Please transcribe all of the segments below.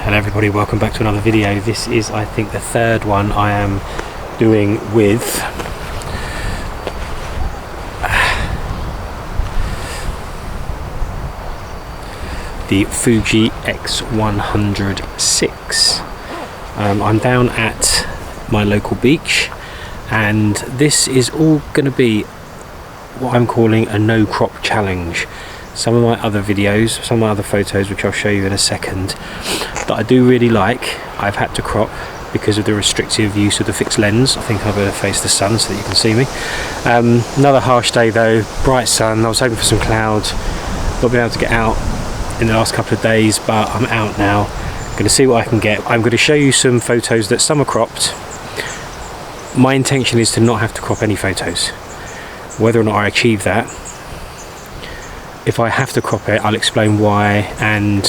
and everybody, welcome back to another video. This is, I think, the third one I am doing with the Fuji X100VI. I'm down at my local beach, and this is all going to be what I'm calling a no crop challenge. Some of my other videos, some of my other photos, which I'll show you in a second, that I do really like, I've had to crop because of the restrictive use of the fixed lens. I think I better face the sun so that you can see me. Another harsh day though, bright sun. I was hoping for some clouds. Not been able to get out in the last couple of days, but I'm out now. I'm going to see what I can get. I'm going to show you some photos that some are cropped. My intention is to not have to crop any photos. Whether or not I achieve that, if I have to crop it, I'll explain why, and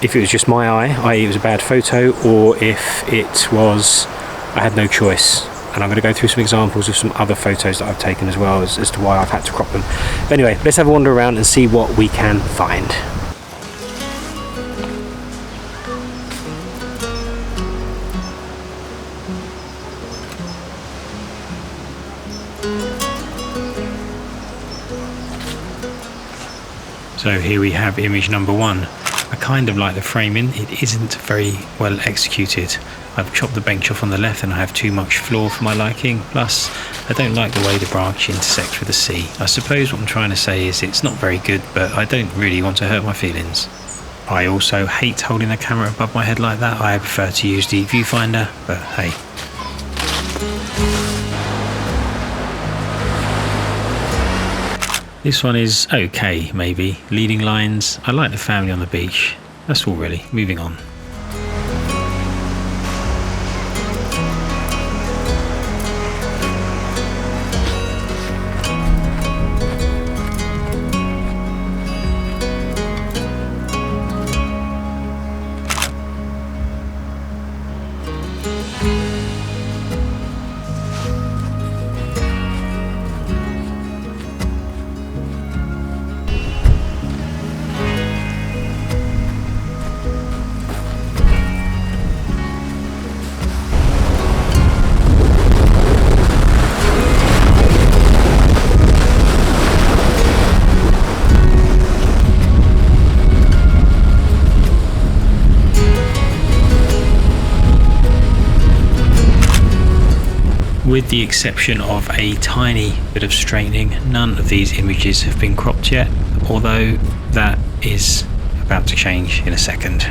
if it was just my eye, i.e. it was a bad photo, or if it was I had no choice. And I'm going to go through some examples of some other photos that I've taken as well as to why I've had to crop them. But anyway, let's have a wander around and see what we can find. So here we have image number one. I kind of like the framing. It isn't very well executed. I've chopped the bench off on the left and I have too much floor for my liking. Plus, I don't like the way the branch intersects with the sea. I suppose what I'm trying to say is it's not very good, but I don't really want to hurt my feelings. I also hate holding the camera above my head like that. I prefer to use the viewfinder, but hey. This one is okay, maybe. Leading lines. I like the family on the beach. That's all really. Moving on. With the exception of a tiny bit of straightening, none of these images have been cropped yet, although that is about to change in a second.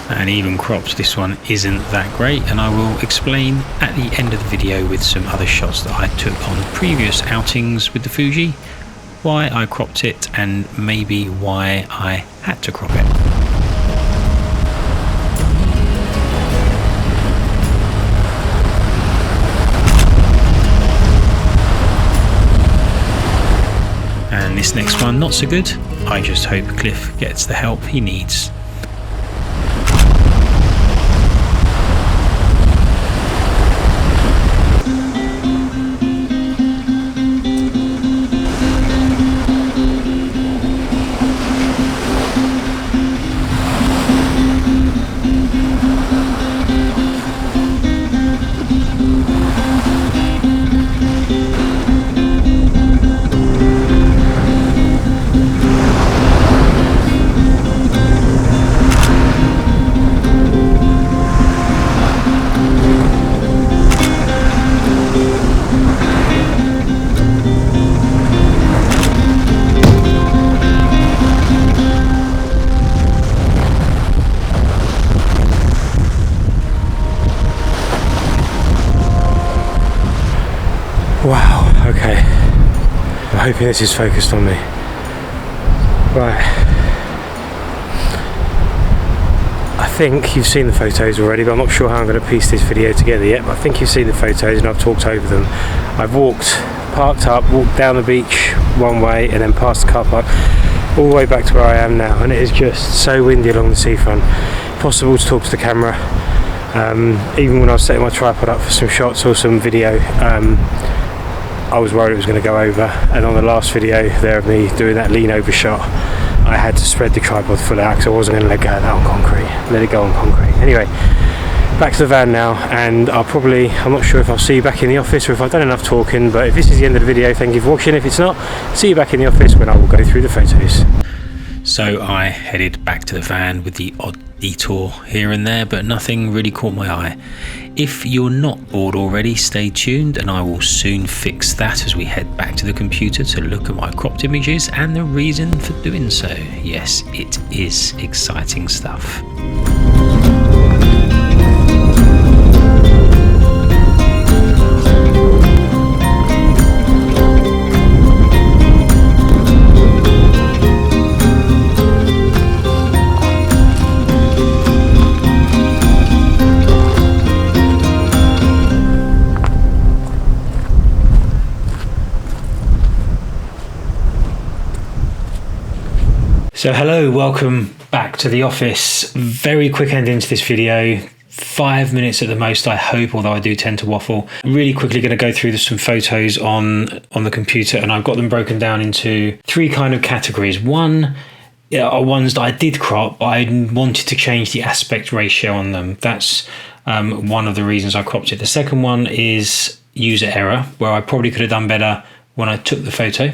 And even cropped, this one isn't that great, and I will explain at the end of the video with some other shots that I took on previous outings with the Fuji, why I cropped it and maybe why I had to crop it. And this next one, not so good. I just hope Cliff gets the help he needs. Wow, okay. I'm hoping this is focused on me. Right. I think you've seen the photos already, but I'm not sure how I'm going to piece this video together yet, but I think you've seen the photos and I've talked over them. I've parked up, walked down the beach one way and then past the car park all the way back to where I am now, and it is just so windy along the seafront. possible to talk to the camera. Even when I was setting my tripod up for some shots or some video, I was worried it was going to go over, and on the last video there of me doing that lean over shot, I had to spread the tripod full out because I wasn't going to let it go on concrete. Anyway, back to the van now, and I'm not sure if I'll see you back in the office or if I've done enough talking, but if this is the end of the video, thank you for watching. If it's not, see you back in the office when I will go through the photos. So I headed back to the van with the odd detour here and there, but nothing really caught my eye. If you're not bored already, stay tuned and I will soon fix that as we head back to the computer to look at my cropped images and the reason for doing so. Yes, it is exciting stuff. So hello, welcome back to the office. Very quick ending to this video, 5 minutes at the most I hope, although I do tend to waffle. Really quickly going to go through some photos on the computer, and I've got them broken down into three kind of categories. One are ones that I did crop, but I wanted to change the aspect ratio on them. That's one of the reasons I cropped it. The second one is user error, where I probably could have done better when I took the photo.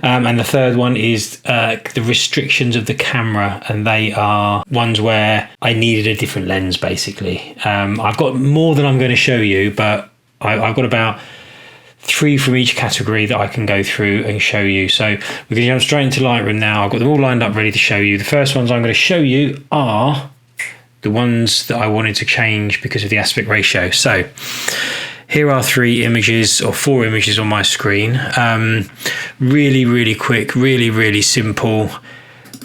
And the third one is the restrictions of the camera, and they are ones where I needed a different lens basically. I've got more than I'm going to show you, but I've got about three from each category that I can go through and show you. So we're going to jump straight into Lightroom now. I've got them all lined up ready to show you. The first ones I'm going to show you are the ones that I wanted to change because of the aspect ratio. So here are three images or four images on my screen. Really quick, really simple.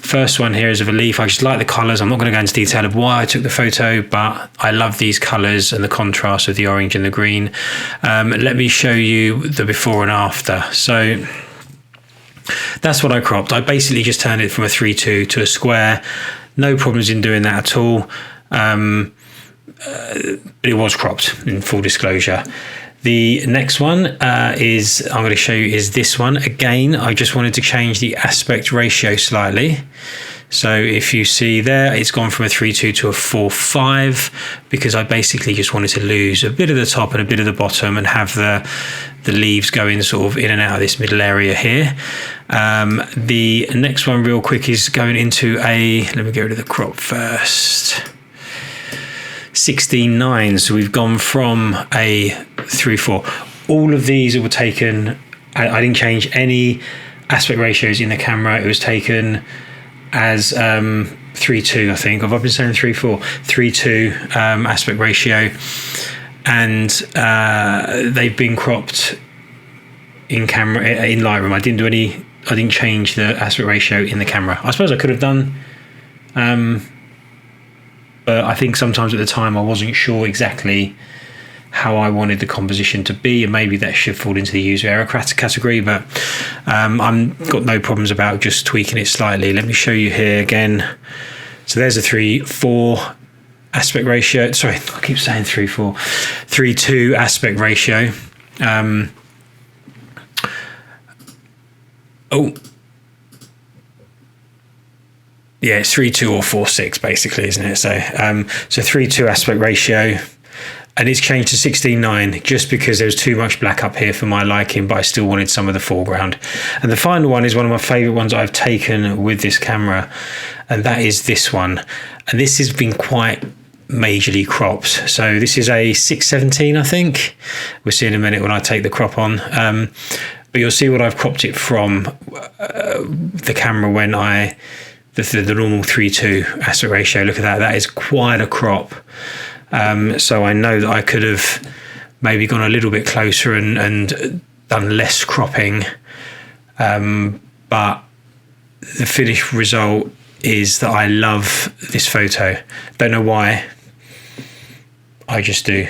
First one here is of a leaf. I just like the colors. I'm not going to go into detail of why I took the photo, but I love these colors and the contrast of the orange and the green. Let me show you the before and after. So that's what I cropped. I basically just turned it from a 3:2 to a square. No problems in doing that at all. But it was cropped, in full disclosure. The next one I'm going to show you is this one. Again, I just wanted to change the aspect ratio slightly. So if you see there, it's gone from a 3:2 to a 4:5 because I basically just wanted to lose a bit of the top and a bit of the bottom and have the leaves going sort of in and out of this middle area here. The next one real quick is going into let me get rid of the crop first. 16:9, so we've gone from a 3:4. All of these were taken, I didn't change any aspect ratios in the camera. It was taken as 3:2, I think. I've been saying 3:4, 3:2 aspect ratio, and they've been cropped in Lightroom. I didn't change the aspect ratio in the camera. I suppose I could have done, but I think sometimes at the time I wasn't sure exactly how I wanted the composition to be, and maybe that should fall into the user error category, but I've got no problems about just tweaking it slightly. Let me show you here again. So there's a 3:4 aspect ratio. Sorry, I keep saying 3:4. 3:2 aspect ratio. Yeah, it's 3:2 or 4:6 basically, isn't it? So 3:2 aspect ratio, and it's changed to 16:9 just because there was too much black up here for my liking, but I still wanted some of the foreground. And the final one is one of my favorite ones I've taken with this camera, and that is this one. And this has been quite majorly cropped. So this is a 6:17, I think. We'll see in a minute when I take the crop on. But you'll see what I've cropped it from the camera when the normal 3:2 aspect ratio. Look at that. That is quite a crop. So I know that I could have maybe gone a little bit closer and done less cropping. But the finished result is that I love this photo. Don't know why. I just do.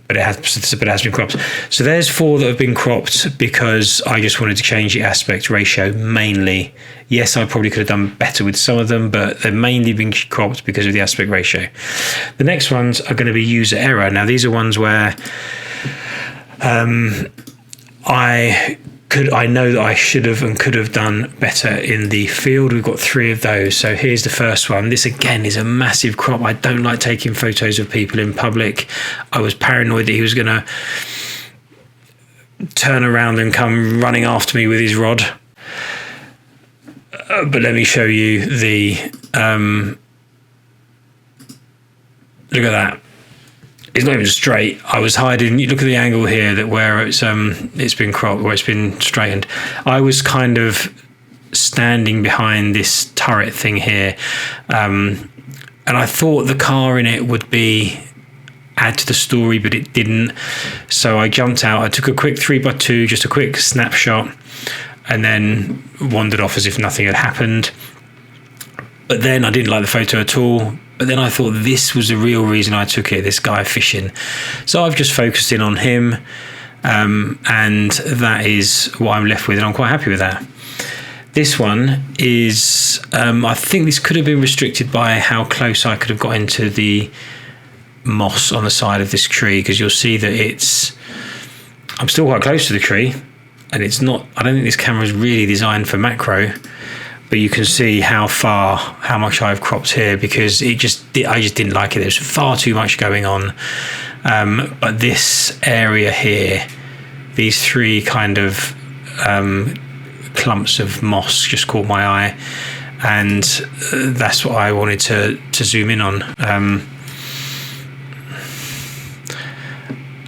but it has been cropped. So there's 4 that have been cropped because I just wanted to change the aspect ratio mainly. Yes, I probably could have done better with some of them, but they've mainly been cropped because of the aspect ratio. The next ones are going to be user error. Now these are ones where I know that I should have and could have done better in the field. We've got 3 of those. So here's the first one. This again is a massive crop. I don't like taking photos of people in public. I was paranoid that he was going to turn around and come running after me with his rod. But let me show you the look at that. It's not even straight. I was hiding. You look at the angle here, that where it's been cropped, where it's been straightened. I was kind of standing behind this turret thing here, and I thought the car in it would add to the story, but it didn't. So I jumped out. I took a quick 3x2, just a quick snapshot, and then wandered off as if nothing had happened. But then I didn't like the photo at all. But then I thought this was the real reason I took it, this guy fishing. So I've just focused in on him, and that is what I'm left with, and I'm quite happy with that. This one is, I think this could have been restricted by how close I could have got into the moss on the side of this tree, because you'll see that I'm still quite close to the tree, and it's not, I don't think this camera is really designed for macro. But you can see how much I've cropped here, because I just didn't like it. There's far too much going on. But this area here, these 3 kind of clumps of moss just caught my eye, and that's what I wanted to zoom in on.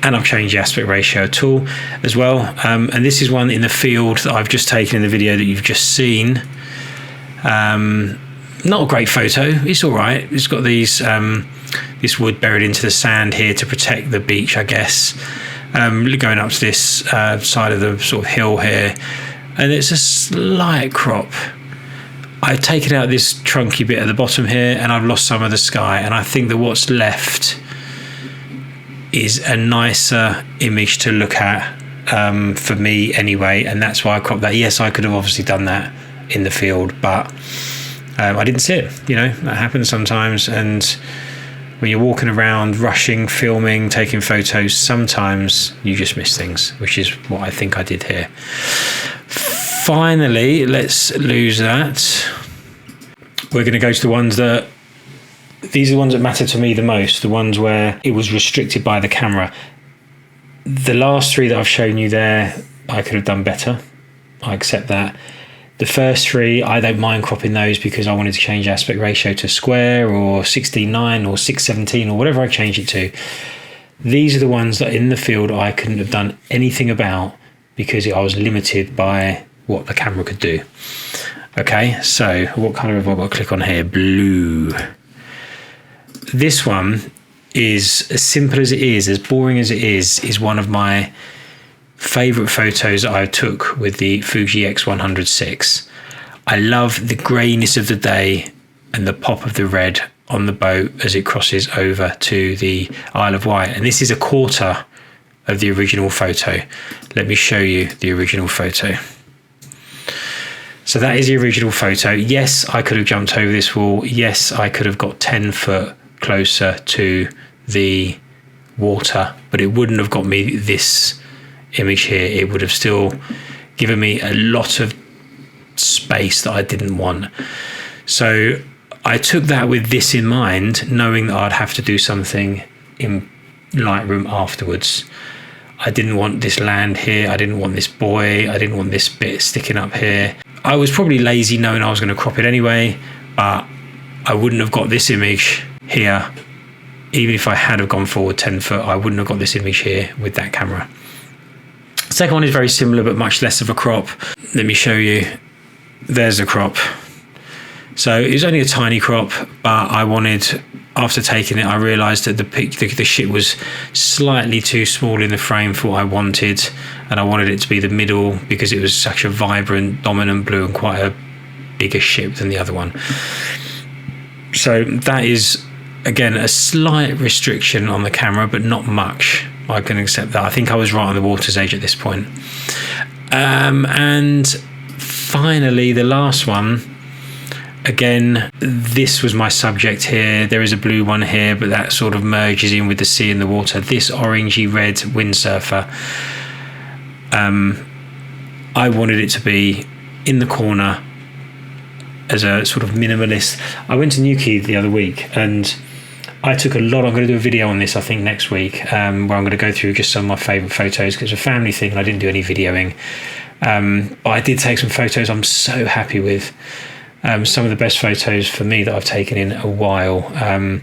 And I've changed the aspect ratio tool as well. And this is one in the field that I've just taken in the video that you've just seen. Not a great photo. It's all right. It's got these this wood buried into the sand here to protect the beach, I guess. Going up to this side of the sort of hill here, and it's a slight crop. I've taken out this trunky bit at the bottom here, and I've lost some of the sky, and I think that what's left is a nicer image to look at, for me anyway, and that's why I cropped that. Yes, I could have obviously done that in the field, but I didn't see it. That happens sometimes, and when you're walking around rushing, filming, taking photos, sometimes you just miss things, which is what I think I did here. Finally, let's lose that. We're going to go to the ones that, these are the ones that matter to me the most, the ones where it was restricted by the camera. The last 3 that I've shown you there, I could have done better. I accept that. The first 3, I don't mind cropping those because I wanted to change aspect ratio to square or 16:9 or 6:17 or whatever I change it to. These are the ones that in the field I couldn't have done anything about because I was limited by what the camera could do. Okay, so what colour have I got to click on here? Blue. This one is, as simple as it is, as boring as it is one of my favourite photos that I took with the Fuji X100VI. I love the greyness of the day and the pop of the red on the boat as it crosses over to the Isle of Wight. And this is a quarter of the original photo. Let me show you the original photo. So that is the original photo. Yes, I could have jumped over this wall. Yes, I could have got 10 foot closer to the water, but it wouldn't have got me this image here. It would have still given me a lot of space that I didn't want. So I took that with this in mind, knowing that I'd have to do something in Lightroom afterwards. I didn't want this land here. I didn't want this buoy. I didn't want this bit sticking up here. I was probably lazy knowing I was going to crop it anyway, but I wouldn't have got this image here. Even if I had have gone forward 10 foot, I wouldn't have got this image here with that camera. The second one is very similar, but much less of a crop. Let me show you. There's a crop. So it was only a tiny crop, but I wanted, after taking it, I realised that the ship was slightly too small in the frame for what I wanted, and I wanted it to be the middle because it was such a vibrant, dominant blue and quite a bigger ship than the other one. So that is, again, a slight restriction on the camera, but not much. I can accept that. I think I was right on the water's edge at this point. And finally, the last one. Again, this was my subject here. There is a blue one here, but that sort of merges in with the sea and the water. This orangey red windsurfer. I wanted it to be in the corner as a sort of minimalist. I went to Newquay the other week and I took a lot. I'm going to do a video on this, I think, next week, where I'm going to go through just some of my favourite photos, because it's a family thing and I didn't do any videoing. But I did take some photos I'm so happy with. Some of the best photos for me that I've taken in a while. And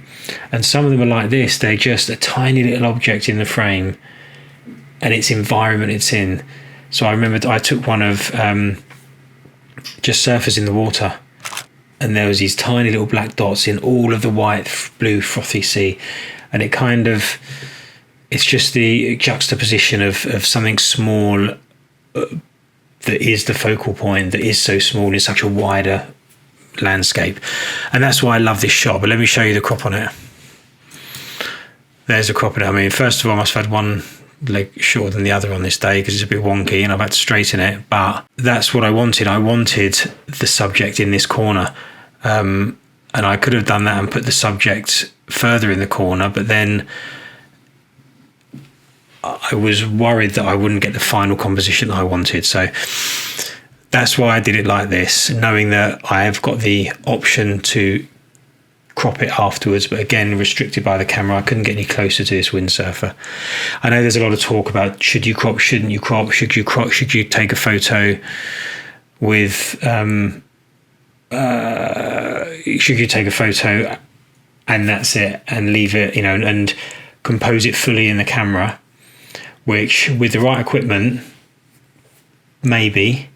some of them are like this. They're just a tiny little object in the frame and its environment it's in. So I remember I took one of just surfers in the water, and there was these tiny little black dots in all of the white, blue, frothy sea. And it kind of, it's just the juxtaposition of something small that is the focal point, that is so small in such a wider landscape. And that's why I love this shot. But let me show you the crop on it. There's a crop on it. I mean, first of all, I must have had one leg shorter than the other on this day because it's a bit wonky and I've had to straighten it, but that's what I wanted. I wanted the subject in this corner, and I could have done that and put the subject further in the corner, but then I was worried that I wouldn't get the final composition that I wanted. So that's why I did it like this, knowing that I have got the option to crop it afterwards, but again, restricted by the camera. I couldn't get any closer to this windsurfer. I know there's a lot of talk about should you crop, shouldn't you crop, should you crop, should you take a photo with should you take a photo and that's it and leave it, you know, and compose it fully in the camera, which with the right equipment, maybe.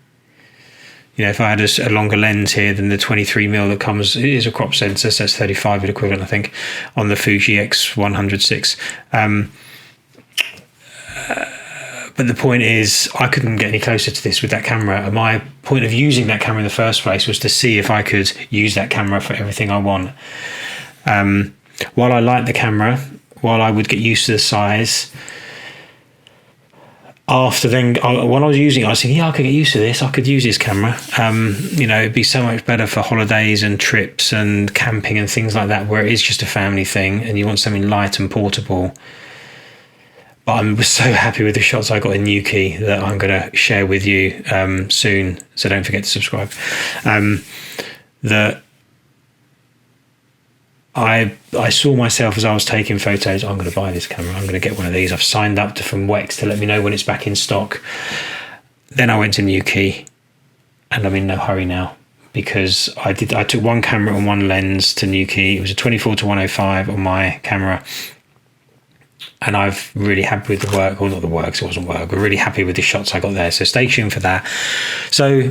You know, if I had a longer lens here than the 23mm that comes, it is a crop sensor, so that's 35 equivalent, I think, on the Fuji X100VI. But the point is, I couldn't get any closer to this with that camera. And my point of using that camera in the first place was to see if I could use that camera for everything I want. While I like the camera, while I would get used to the size, after then, when I was using it, I was thinking, yeah, I could get used to this. I could use this camera. You know, it'd be so much better for holidays and trips and camping and things like that, where it is just a family thing and you want something light and portable. But I was so happy with the shots I got in Newquay that I'm going to share with you soon. So don't forget to subscribe. That I saw myself as I was taking photos. I'm going to buy this camera. I'm going to get one of these. I've signed up to from Wex to let me know when it's back in stock. Then I went to Newquay, and I'm in no hurry now because I took one camera and one lens to Newquay. It was a 24-105 on my camera, and I'm really happy with the work. Well, not the work, so it wasn't work. We're really happy with the shots I got there. So stay tuned for that. So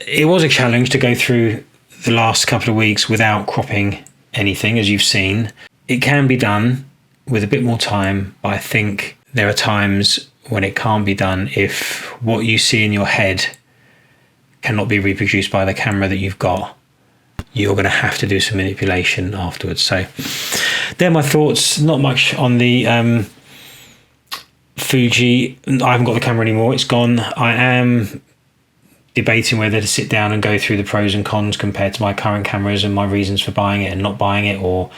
it was a challenge to go through the last couple of weeks without cropping anything, as you've seen. It can be done with a bit more time, but I think there are times when it can't be done if what you see in your head cannot be reproduced by the camera that you've got. You're going to have to do some manipulation afterwards. So they're my thoughts. Not much on the Fuji. I haven't got the camera anymore. It's gone. I am debating whether to sit down and go through the pros and cons compared to my current cameras and my reasons for buying it and not buying it, or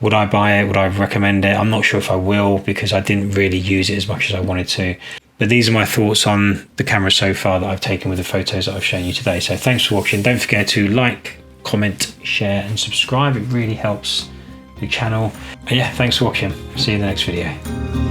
would I buy it? Would I recommend it? I'm not sure if I will because I didn't really use it as much as I wanted to. But these are my thoughts on the camera so far that I've taken with the photos that I've shown you today. So thanks for watching. Don't forget to like, comment, share and subscribe. It really helps the channel. And yeah, thanks for watching. See you in the next video.